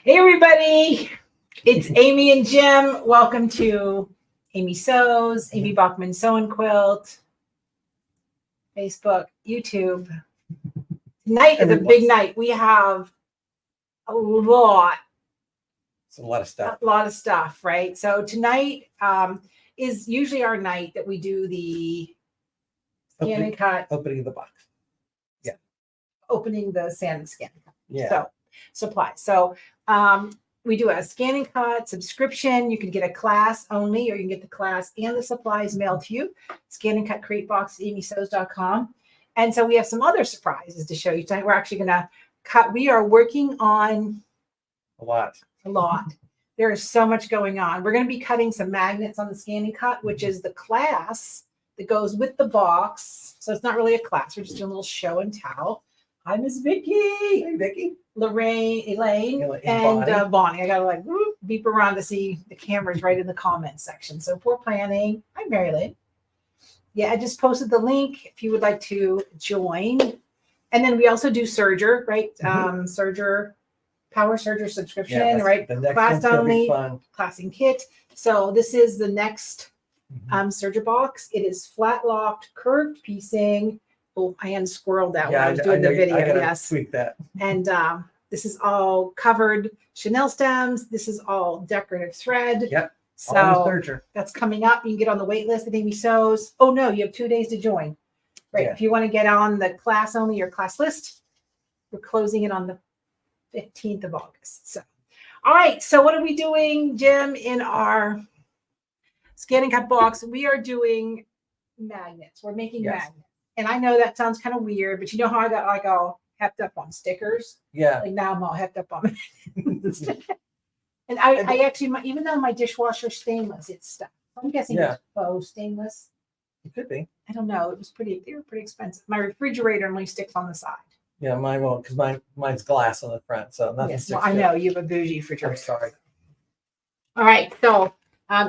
Hey everybody, it's Amy and Jim. Welcome to Amy Sews, Amy Bachman Sew and Quilt, Facebook, YouTube. Tonight is a big night. We have a lot. It's a lot of stuff. A lot of stuff, right? So tonight is usually our night that we do the scan and cut, Opening the box. Yeah. Opening the sand scan. Yeah. So supplies. So we do a scan and cut subscription. You can get a class only, or you can get the class and the supplies mailed to you. Scan and cut crate box at amysews.com. And so we have some other surprises to show you tonight. We're actually going to cut. We are working on A lot. There is so much going on. We're going to be cutting some magnets on the scan and cut, which is the class that goes with the box. So it's not really a class. We're just doing a little show and tell. Hi, Miss Vicky. Hey, Vicky. Elaine, and Bonnie. I gotta beep around to see the cameras right in the comments section. So for planning, hi Mary Lynn. Yeah, I just posted the link if you would like to join. And then we also do Serger, right? Serger, Power Serger subscription, right? The next Class only, fun. class and kit. So this is the next Serger box. It is flat locked, curved piecing. Oh, I unsquirreled that when I was doing the video. Yes. Tweak that. And this is all covered Chanel stems. This is all decorative thread. Yep. So that's coming up. You can get on the wait list at Amy Sews. Oh no, you have 2 days to join. Right. Yeah. If you want to get on the class only or class list, we're closing it on the 15th of August. So, all right. So what are we doing, Jim, in our scan and cut box? We are doing magnets. We're making magnets. And I know that sounds kind of weird, but you know how I got like all hepped up on stickers? Yeah. Like now I'm all hepped up on And I actually, even though my dishwasher is stainless, it's stuck. I'm guessing it's faux stainless. It could be. I don't know. They were pretty expensive. My refrigerator only sticks on the side. Yeah, mine won't, because mine's glass on the front, so nothing sticks. Well, I know you have a bougie refrigerator. I'm sorry. All right, so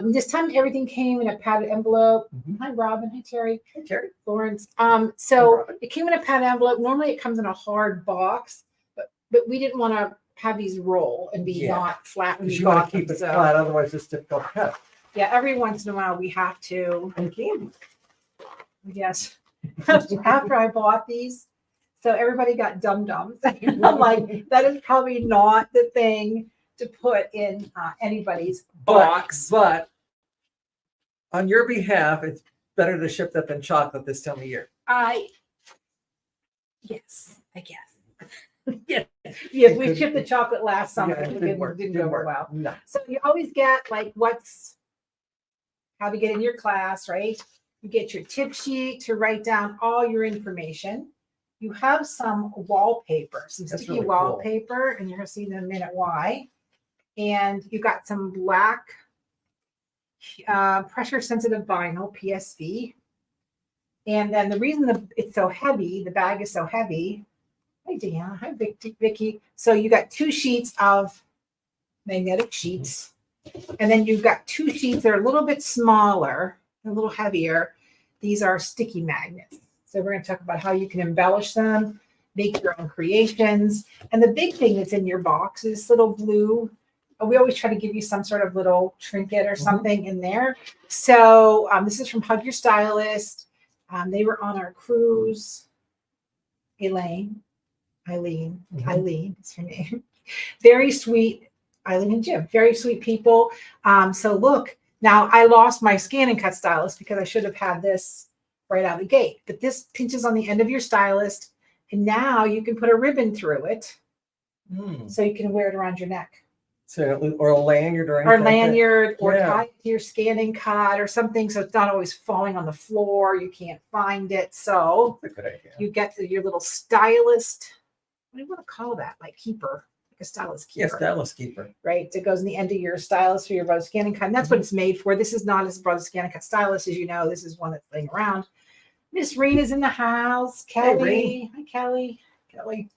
this time everything came in a padded envelope. Hi, Robin. Hi, Terry. Hey, Terry. Lawrence. So it came in a padded envelope. Normally it comes in a hard box, but we didn't want to have these roll and be not flat when you want to keep it flat, otherwise it's difficult to cut. Yeah, every once in a while we have to. And candy. Yes. After I bought these, so everybody got dum-dums. I'm like, that is probably not the thing to put in anybody's box. But on your behalf, it's better to ship that than chocolate this time of year. Yes, I guess. Yes, we shipped the chocolate last summer. Yeah, it didn't go well. No. So you always get like how to get in your class, right? You get your tip sheet to write down all your information. You have some wallpaper, some sticky really wallpaper, and you're going to see in a minute why. And you got some black pressure sensitive vinyl, PSV. And then the reason it's so heavy, the bag is so heavy. Hi, Deanna. Hi, Vicky. So you got 2 sheets of magnetic sheets. And then you've got 2 sheets that are a little bit smaller, a little heavier. These are sticky magnets. So we're going to talk about how you can embellish them, make your own creations. And the big thing that's in your box is this little blue. We always try to give you some sort of little trinket or something in there. So this is from Hug Your Stylist. They were on our cruise. Eileen is her name. Very sweet. Eileen and Jim, very sweet people. So look, now I lost my scan and cut stylus because I should have had this right out of the gate. But this pinches on the end of your stylus, and now you can put a ribbon through it, so you can wear it around your neck. So, or a lanyard or tie it to your scan and cut or something, so it's not always falling on the floor. You can't find it. So that's a good idea. You get your little stylist. What do you want to call that? Like keeper. A stylus keeper. Yeah, stylus keeper. Right. It goes in the end of your stylus for your brother scan and cut. And that's what it's made for. This is not as brother scan and cut stylus, as you know. This is one that's laying around. Miss Rena's in the house. Kelly. Hi, Kelly. Kelly.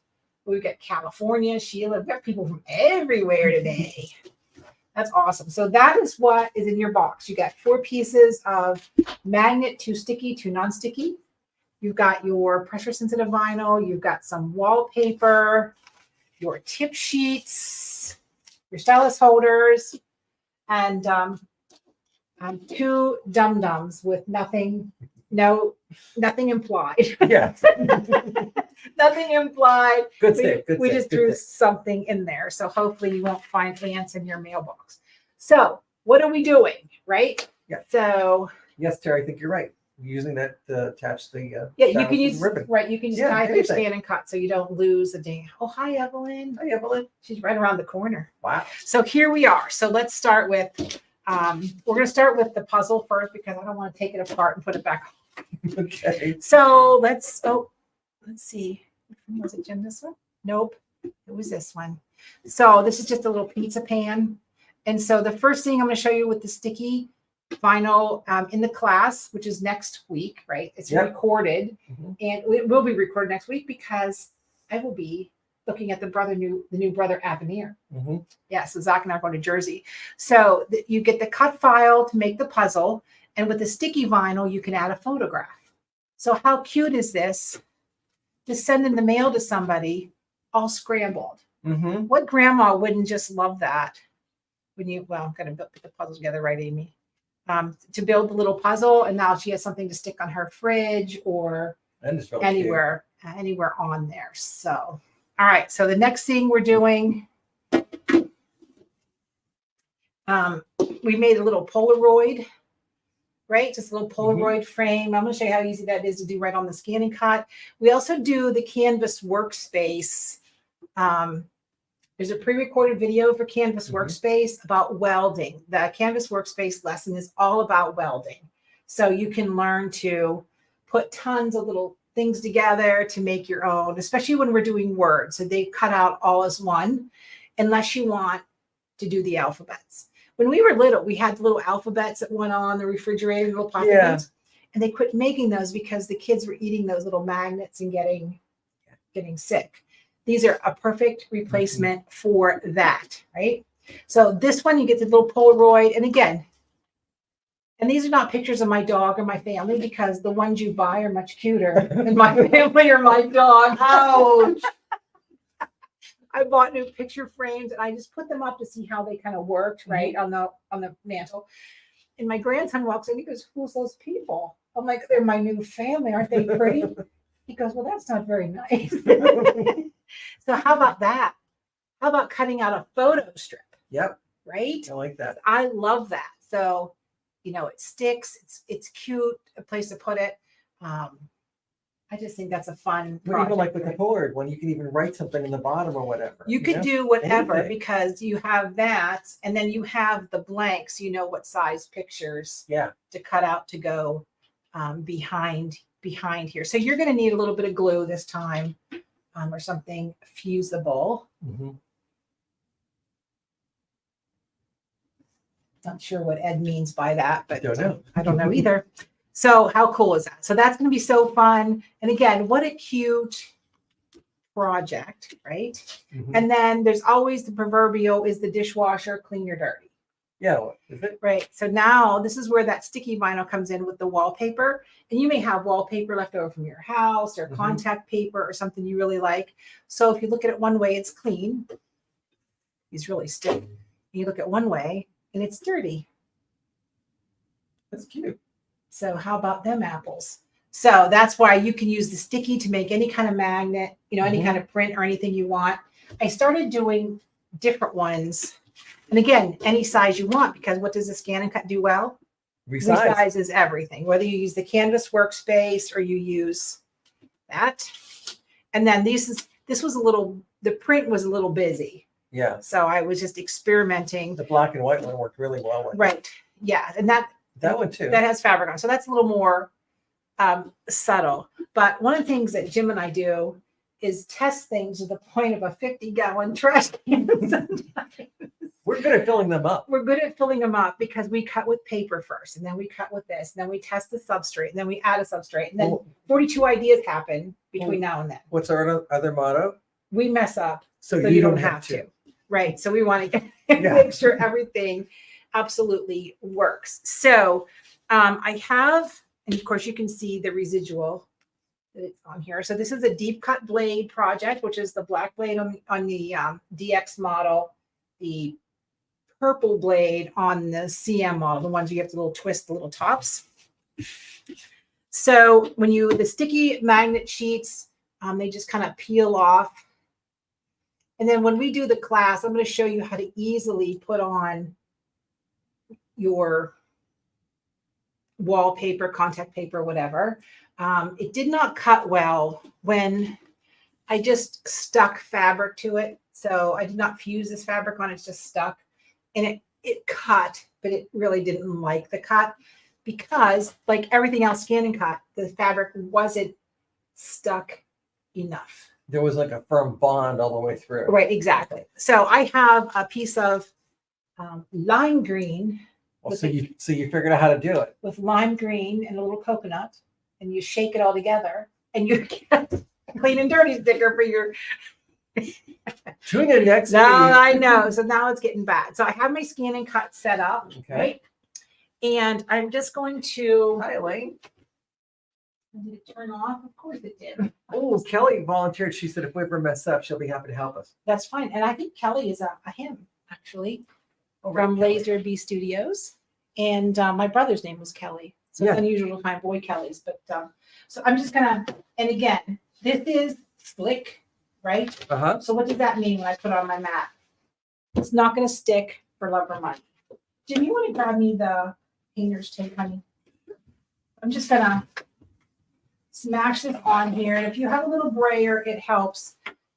We've got California, Sheila. We've got people from everywhere today. That's awesome. So that is what is in your box. You got 4 pieces of magnet, 2 sticky, 2 non-sticky. You've got your pressure sensitive vinyl. You've got some wallpaper. Your tip sheets, your stylus holders, and 2 dum-dums with nothing implied. Yeah. Nothing implied. Good save. Good We save, just good threw save. something in there. So hopefully you won't find ants in your mailbox. So what are we doing? Right? Yeah. So Yes, Terry, I think you're right. Using that to attach the yeah, you stylus can with use ribbon. right. You can use Yeah, tie for your anything. scan and cut so you don't lose a dang. Oh, hi, Evelyn. Hi, Evelyn. She's right around the corner. Wow. So here we are. So let's start with, we're going to start with the puzzle first because I don't want to take it apart and put it back. Okay. So let's see. Was it Jim this one? Nope. It was this one. So this is just a little pizza pan. And so the first thing I'm going to show you with the sticky vinyl in the class, which is next week, right? It's Yep. recorded Mhm. and it will be recorded next week because I will be looking at the new Brother Avenir. Mhm. Yeah, so Zach and I are going to Jersey. So you get the cut file to make the puzzle, and with the sticky vinyl, you can add a photograph. So how cute is this? To send in the mail to somebody, all scrambled. Mhm. What grandma wouldn't just love that? I'm going to put the puzzle together, right, Amy? To build the little puzzle, and now she has something to stick on her fridge or And it's really cute. anywhere on there. So, all right. So the next thing we're doing, we made a little Polaroid, right? Just a little Polaroid frame. I'm going to show you how easy that is to do right on the scan and cut. We also do the Canvas workspace. There's a pre-recorded video for Canvas Workspace about welding. The Canvas Workspace lesson is all about welding. So you can learn to put tons of little things together to make your own, especially when we're doing words. So they cut out all as one, unless you want to do the alphabets. When we were little, we had little alphabets that went on the refrigerator, little plastic ones, and they quit making those because the kids were eating those little magnets and getting sick. These are a perfect replacement for that, right? So this one, you get the little Polaroid. And again, and these are not pictures of my dog or my family because the ones you buy are much cuter than my family or my dog. Ouch. I bought new picture frames and I just put them up to see how they kind of worked, right, on the mantle. And my grandson walks in, he goes, "Who's those people?" I'm like, "They're my new family. Aren't they pretty?" He goes, "Well, that's not very nice." So how about that? How about cutting out a photo strip? Yep. Right? I like that. I love that. So, it sticks. It's cute, a place to put it. I just think that's a fun But even like with the right? Polaroid one, you can even write something in the bottom or whatever. You could know? do whatever Anything. because you have that, and then you have the blanks. You know what size pictures Yeah. to cut out to go behind here. So you're going to need a little bit of glue this time, or something fusible. Mhm. Not sure what Ed means by that, but Don't know. I don't know either. So how cool is that? So that's going to be so fun. And again, what a cute project, right? Mhm. And then there's always the proverbial, is the dishwasher clean or dirty? Yeah. Is it? Right. So now this is where that sticky vinyl comes in with the wallpaper. And you may have wallpaper left over from your house or contact paper or something you really like. So if you look at it one way, it's clean. He's really stiff. You look at one way and it's dirty. That's cute. So how about them apples? So that's why you can use the sticky to make any kind of magnet, any kind of print or anything you want. I started doing different ones. And again, any size you want, because what does the scan and cut do well? Resize. Resizes everything, whether you use the Canvas workspace or you use that. And then this was the print was a little busy. Yeah. So I was just experimenting. The black and white one worked really well with it. Right. Yeah. And that one too. that has fabric on. So that's a little more subtle. But one of the things that Jim and I do is test things to the point of a 50-gallon trash can. We're good at filling them up. We're good at filling them up because we cut with paper first, and then we cut with this, and then we test the substrate, and then we add a substrate, and then Well, 42 ideas happen between now and then. what's our other motto? We mess up So you don't have to. Right. So we want to make sure everything absolutely works. So I have, and of course you can see the residual that it's on here. So this is a deep cut blade project, which is the black blade on the DX model. the purple blade on the CM model, the ones you have to little twist the little tops. So when the sticky magnet sheets, they just kind of peel off. And then when we do the class, I'm going to show you how to easily put on your wallpaper, contact paper, whatever. It did not cut well when I just stuck fabric to it. So I did not fuse this fabric on, it's just stuck. And it cut, but it really didn't like the cut because like everything else Scan and Cut, the fabric wasn't stuck enough. There was like a firm bond all the way through. Right, exactly. So I have a piece of lime green. Well, so you figured out how to do it. With lime green and a little coconut, and you shake it all together, and you get a clean and dirty sticker for your. Tune in next No, week. I know. So now it's getting bad. So I have my Scan and Cut set up, Okay. right? And I'm just going to. Hi, Elaine. Did it turn off? Of course it did. Oh, Kelly volunteered. She said if we ever mess up, she'll be happy to help us. That's fine. And I think Kelly is a him, actually, Over from at Kelly. Laser Bee Studios. And my brother's name was Kelly. So Yeah. it's unusual to find boy Kellys. But so I'm just going to, and again, this is slick, right? Uh-huh. So what does that mean when I put it on my mat? It's not going to stick for love or money. Jim, you want to grab me the painter's tape, honey? I'm just going to smash this on here. And if you have a little brayer, it helps.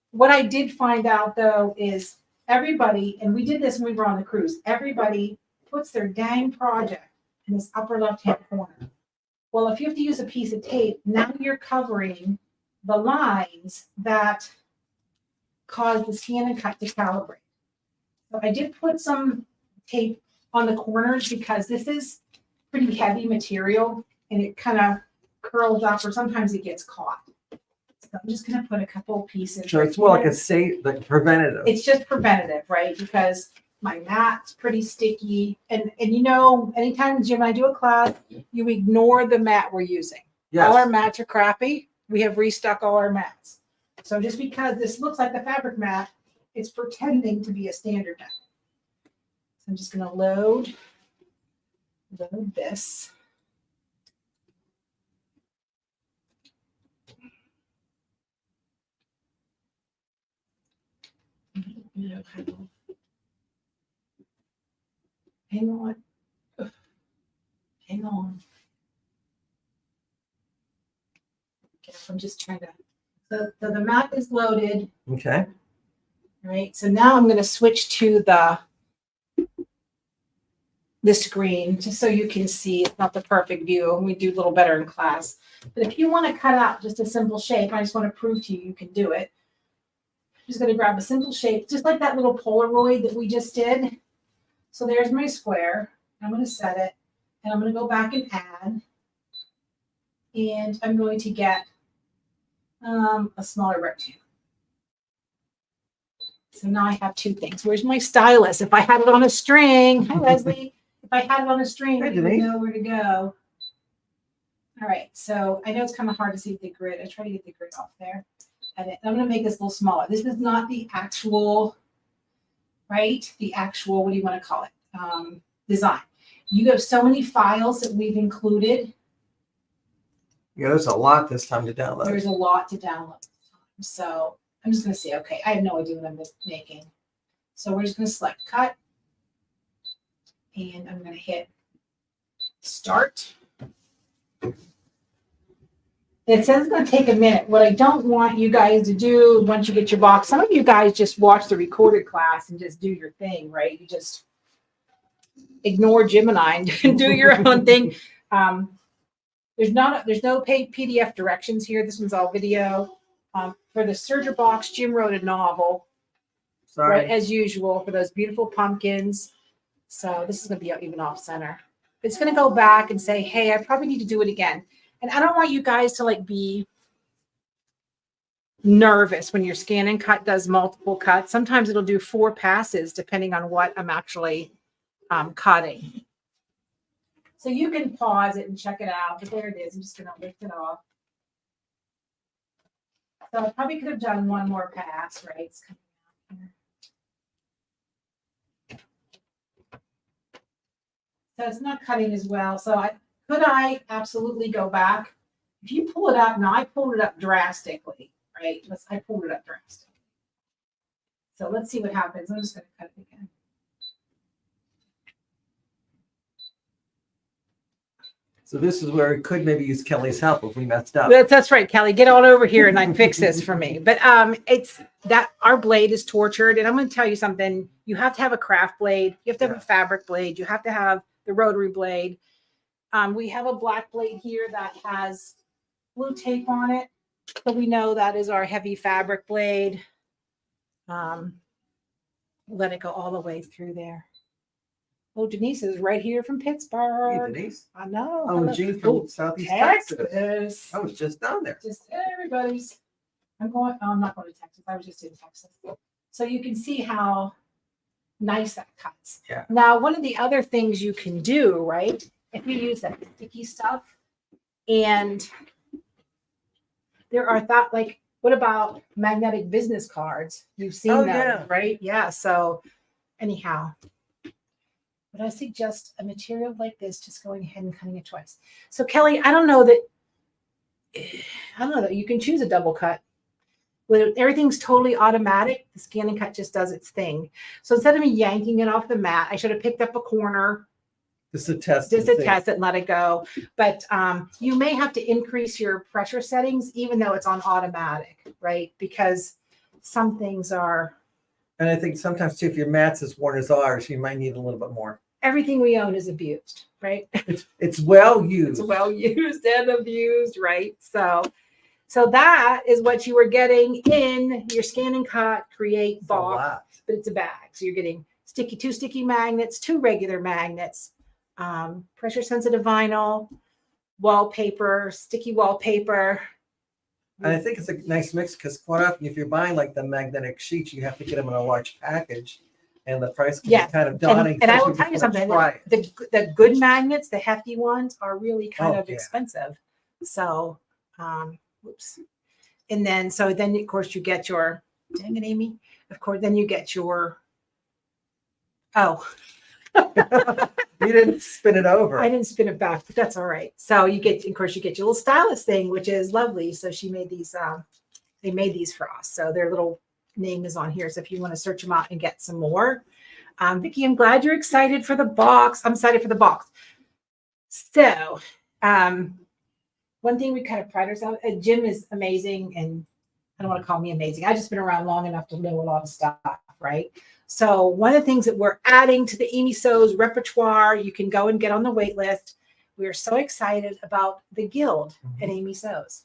What I did find out, though, is everybody, and we did this when we were on the cruise, everybody puts their dang project in this upper left-hand corner. Well, if you have to use a piece of tape, now you're covering the lines that cause the Scan and Cut to calibrate. So I did put some tape on the corners because this is pretty heavy material and it kind of curls up or sometimes it gets caught. So I'm just going to put a couple pieces. So it's more like a safe, like preventative. It's just preventative, right? Because my mat's pretty sticky. And you know, anytime Jim and I do a class, you ignore the mat we're using. Yes. All our mats are crappy. We have restuck all our mats. So just because this looks like the fabric mat, it's pretending to be a standard mat. So I'm just going to load this. Hang on. Hang on. Okay, I'm just trying to. So the mat is loaded, Okay. right? So now I'm going to switch to the screen just so you can see. It's not the perfect view, and we do a little better in class. But if you want to cut out just a simple shape, I just want to prove to you you can do it. I'm just going to grab a simple shape, just like that little Polaroid that we just did. So there's my square. I'm going to set it, and I'm going to go back and add. And I'm going to get a smaller rectangle. So now I have two things. Where's my stylus? If I had it on a string, hi Leslie. If I had it on a string, Hey, I would Denise. know where to go. All right, so I know it's kind of hard to see the grid. I try to get the grid off there. And I'm going to make this a little smaller. This is not the actual, right? The actual, what do you want to call it? Design. You have so many files that we've included. Yeah, there's a lot this time to download. There's a lot to download. So I'm just going to say, okay, I have no idea what I'm making. So we're just going to select cut. And I'm going to hit start. It says it's going to take a minute. What I don't want you guys to do once you get your box, some of you guys just watch the recorded class and just do your thing, right? You just ignore Gemini and do your own thing. There's no paid PDF directions here. This one's all video. For the Serger box, Jim wrote a novel, Sorry. right, as usual, for those beautiful pumpkins. So this is going to be even off center. It's going to go back and say, hey, I probably need to do it again. And I don't want you guys to like be nervous when your Scan and Cut does multiple cuts. Sometimes it'll do 4 passes depending on what I'm actually cutting. So you can pause it and check it out, but there it is. I'm just going to lift it off. So I probably could have done one more pass, right? It's coming out here. So it's not cutting as well. So I absolutely go back. If you pull it up, now I pulled it up drastically, right? I pulled it up drastically. So let's see what happens. I'm just going to cut it again. So this is where we could maybe use Kelly's help if we messed up. That's right, Kelly. Get on over here and like fix this for me. But it's that our blade is tortured, and I'm going to tell you something. You have to have a craft blade. You have to have a fabric blade. You have to have the rotary blade. We have a black blade here that has blue tape on it, so we know that is our heavy fabric blade. Let it go all the way through there. Oh, Denise is right here from Pittsburgh. Hey, Denise. I know. Oh, Hello. Jean from Southeast Texas. Texas. I was just down there. Just everybody's. I'm not going to Texas. I was just in Texas. So you can see how nice that cuts. Yeah. Now, one of the other things you can do, right? If you use that sticky stuff, and there are what about magnetic business cards? You've seen Oh, them, yeah. right? Yeah. So anyhow, but I suggest a material like this, just going ahead and cutting it twice. So Kelly, I don't know that you can choose a double cut. When everything's totally automatic, the scan and cut just does its thing. So instead of me yanking it off the mat, I should have picked up a corner, Just a test. just to test it and let it go. But you may have to increase your pressure settings, even though it's on automatic, right? Because some things are. And I think sometimes too, if your mat's as worn as ours, you might need a little bit more. Everything we own is abused, right? It's well used. It's well used and abused, right? So that is what you were getting in your Scan and Cut Create It's a box, lot. but it's a bag. So you're getting two sticky magnets, 2 regular magnets, pressure sensitive vinyl, wallpaper, sticky wallpaper. And I think it's a nice mix because quite often if you're buying like the magnetic sheets, you have to get them in a large package, and the price can Yeah. be kind of daunting. And I will especially tell you if you're something. gonna try it. The good magnets, the hefty ones, are really kind Oh, of yeah. expensive. So, whoops. And then of course you get your, dang it, Amy. Of course, then you get your, You didn't spin it over. I didn't spin it back, but that's all right. So you get your little stylus thing, which is lovely. So she made these, they made these for us. So their little name is on here. So if you want to search them out and get some more. Vicki, I'm glad you're excited for the box. I'm excited for the box. So one thing we kind of pride ourselves, Jim is amazing, and I don't want to call me amazing. I've just been around long enough to know a lot of stuff, right? So one of the things that we're adding to the Amy Sews repertoire, you can go and get on the wait list. We are so excited about the Guild at Amy Sews.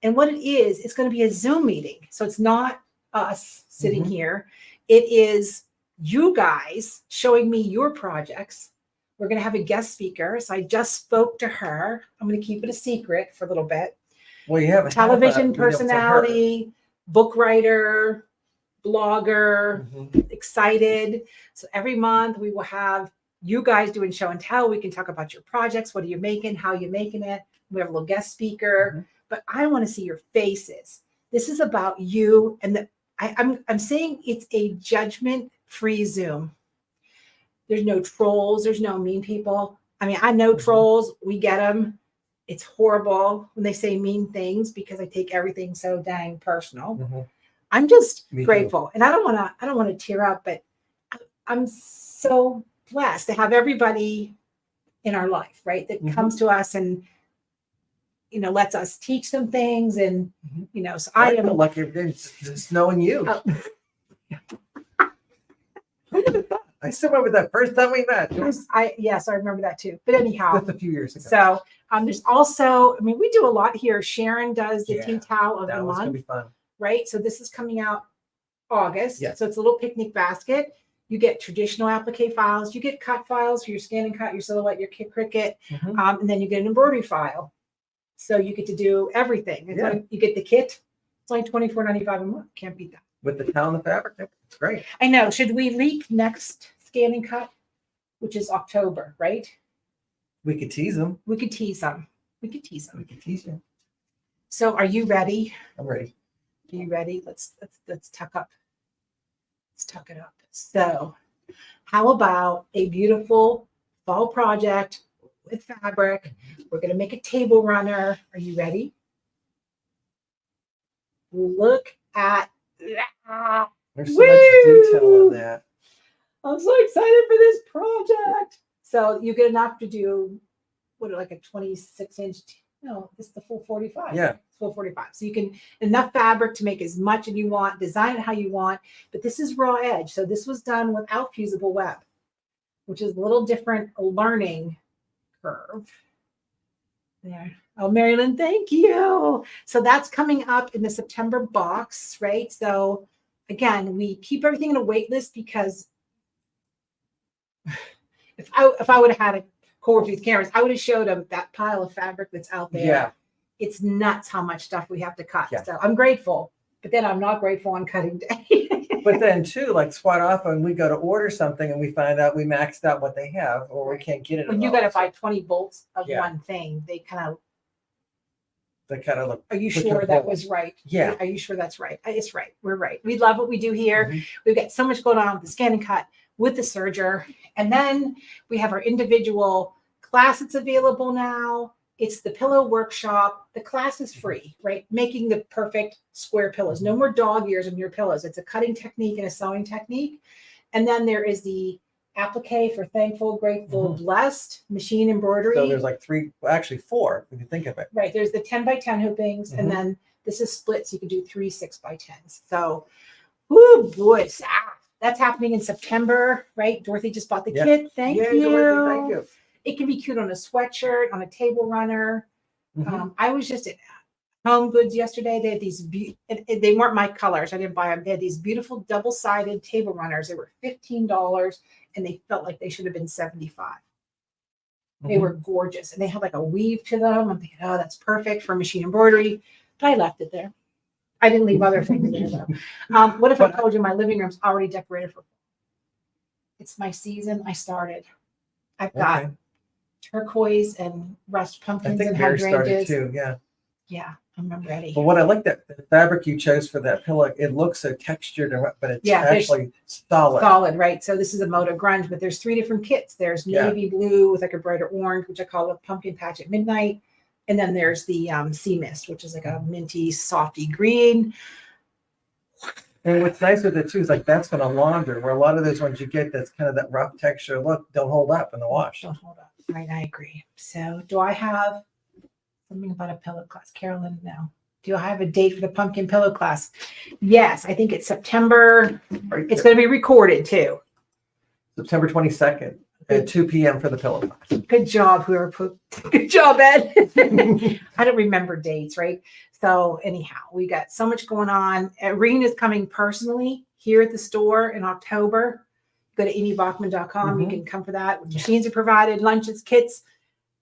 And what it is, it's going to be a Zoom meeting. So it's not us sitting here. It is you guys showing me your projects. We're going to have a guest speaker. So I just spoke to her. I'm going to keep it a secret for a little bit. Well, you have a Television personality, book writer, blogger, excited. So every month we will have you guys doing show and tell. We can talk about your projects. What are you making? How are you making it? We have a little guest speaker, but I want to see your faces. This is about you. And I'm saying it's a judgment-free Zoom. There's no trolls. There's no mean people. I mean, I know trolls. We get them. It's horrible when they say mean things because I take everything so dang personal. I'm just grateful. And I don't want to tear up, but I'm so blessed to have everybody in our life, right? That comes to us and, lets us teach them things. And, so I am lucky just knowing you. I still remember that first time we met. Yes, I remember that too. But anyhow, Just a few years ago. so there's also, we do a lot here. Sharon does the tea towel of That the was gonna month. be fun. Right? So this is coming out August. Yeah. So it's a little picnic basket. You get traditional applique files. You get cut files for your Scan and Cut, your Silhouette, your Cricut. And then you get an embroidery file. So you get to do everything. You get the kit. It's only $24.95 a month. Can't beat that. With the towel and the fabric, it's great. I know. Should we leak next Scan and Cut, which is October, right? We could tease them. We could tease them. We could tease We them. could tease you. So are you ready? I'm ready. Are you ready? Let's tuck up. Let's tuck it up. So how about a beautiful fall project with fabric. We're going to make a table runner. Are you ready? Look at that. There's so much detail in that. I'm so excited for this project. So you get enough to do like a 26-inch. No, it's the full 45. Yeah. It's full 45. So you can enough fabric to make as much as you want, design it how you want. But this is raw edge. So this was done without fusible web, which is a little different learning curve. There. Oh, Marilyn, thank you. So that's coming up in the September box, right? So again, we keep everything in a wait list because if I would have had a cord with cameras, I would have showed them that pile of fabric that's out there. Yeah. It's nuts how much stuff we have to cut. Yeah. So I'm grateful, but then I'm not grateful on cutting day. But then too, like Swat Off, when we go to order something and we find out we maxed out what they have or we can't get it. When at you all. got to buy 20 bolts of Yeah. one thing, they kind of, They kind of look. are you Put sure your that whole- was right? Yeah. Are you sure that's right? It's right. We're right. We love what we do here. Mhm. We've got so much going on with the scan and cut, with the serger. And then we have our individual class that's available now. It's the pillow workshop. The class is free, right? Making the perfect square pillows. No more dog ears on your pillows. It's a cutting technique and a sewing technique. And then there is the applique for thankful, grateful, blessed, machine embroidery. So there's like three, well, actually four, when you think of it. Right. There's the 10 by 10 hoopings, Mhm. and then this is split, so you can do 3 6 by 10s. So, whoo, boys, that's happening in September, right? Dorothy just bought the Yeah. kit. Thank Yay, you. Dorothy, thank you. It can be cute on a sweatshirt, on a table runner. Mhm. I was just at Home Goods yesterday. They had these, they weren't my colors. I didn't buy them. They had these beautiful double-sided table runners. They were $15, and they felt like they should have been $75. They Mhm. were gorgeous, and they had like a weave to them. I'm thinking, oh, that's perfect for machine embroidery. But I left it there. I didn't leave other things there though. What if I told you my living room's already decorated for? It's my season. I started. I've got Okay. turquoise and rust I pumpkins think and Mary started hydrangeas. too. Yeah. Yeah, I'm ready. But what I like that the fabric you chose for that pillow, it looks so textured, but it's Yeah, there's- actually solid. Solid, right? So this is a Moto Grunge, but there's 3 different kits. There's Yeah. navy blue with like a brighter orange, which I call a pumpkin patch at midnight. And then there's the sea mist, which is like a minty, softy green. And what's nice with it too is like that's going to launder, where a lot of those ones you get that's kind of that rough texture look don't hold up in the wash. Don't hold up. Right, I agree. So do I have something about a pillow class? Carolyn, no. Do I have a date for the pumpkin pillow class? Yes, I think it's September. Right It's there. going to be recorded too. September 22nd at 2 p.m. for the pillow class. Good job, whoever put. Good job, Ed. I don't remember dates, right? So anyhow, we got so much going on. Irene is coming personally here at the store in October. Go to amybachman.com. You Mhm. can come for that. Machines are provided, lunches, kits,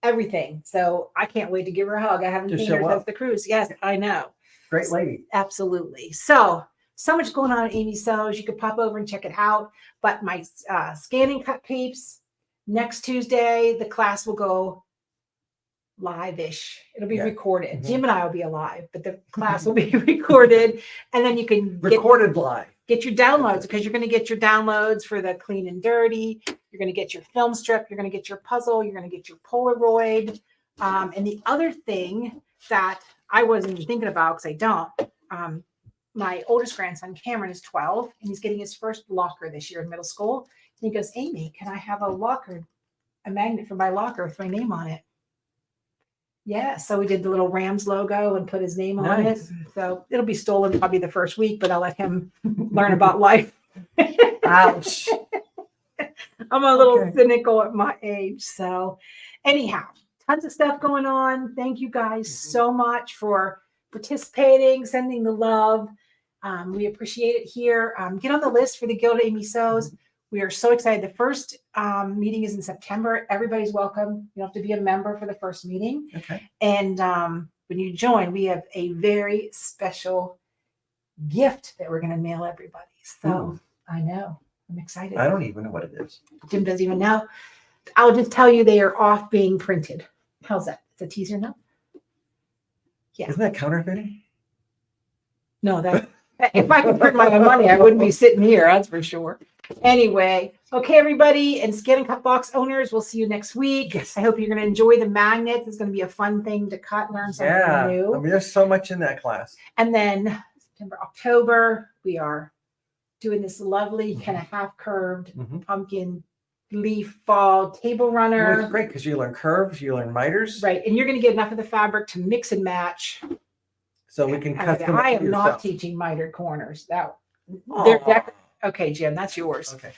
everything. So I can't wait to give her a hug. I haven't Just seen her show since up. the cruise. Yes, I know. Great lady. Absolutely. So much going on at Amy Sews. You could pop over and check it out. But my scan and cut peeps, next Tuesday, the class will go live-ish. It'll be Yeah. recorded. Mhm. Jim and I will be alive, but the class will be recorded. And then you can Recorded live. get your downloads, because you're going to get your downloads for the clean and dirty. You're going to get your film strip. You're going to get your puzzle. You're going to get your Polaroid. And the other thing that I wasn't even thinking about, because I don't, my oldest grandson, Cameron, is 12, and he's getting his first locker this year in middle school. And he goes, Amy, can I have a magnet for my locker with my name on it? Yeah, so we did the little Rams logo and put his name on it. Nice. So it'll be stolen probably the first week, but I'll let him learn about life. Ouch. I'm a little Okay. cynical at my age. So anyhow, tons of stuff going on. Thank you guys so much for participating, sending the love. We appreciate it here. Get on the list for the Guild of Amy Sews. We are so excited. The first meeting is in September. Everybody's welcome. You don't have to be a member for the first meeting. Okay. And when you join, we have a very special gift that we're going to mail everybody. So Ooh. I know. I'm excited. I don't even know what it is. Jim doesn't even know. I'll just tell you they are off being printed. How's that? It's a teaser now? Yeah. Isn't that counterfeiting? No, that if I could print my own money, I wouldn't be sitting here, that's for sure. Anyway, Okay, everybody, and Scan and Cut Box owners, we'll see you next week. Yes. I hope you're going to enjoy the magnets. It's going to be a fun thing to cut, learn something Yeah. new. I mean, there's so much in that class. And then September, October, we are doing this lovely kind of half curved Mhm. pumpkin leaf fall table It's runner. great because you learn curves, you learn miters. Right. And you're going to get enough of the fabric to mix and match. So we can I custom it to am not yourself. teaching mitered corners. They're Aw. okay, Jim, that's yours. Okay.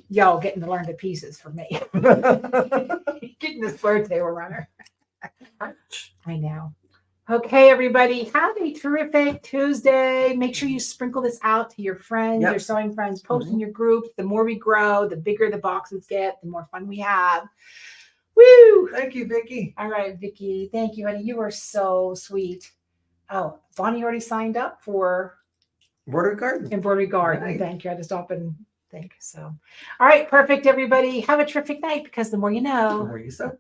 Y'all getting to learn the pieces from me. Getting this bird table runner. I know. Okay, everybody, have a terrific Tuesday. Make sure you sprinkle this out to your friends, Yep. your sewing friends, post in your groups. The more we grow, the bigger the boxes get, the more fun we have. Woo! Thank you, Vicki. All right, Vicki. Thank you, honey. You are so sweet. Oh, Bonnie already signed up for Border Garden. Embroidery Garden. Nice. Thank you. I had to stop and think. So, all right, perfect, everybody. Have a terrific night because the more you know. Where you sew.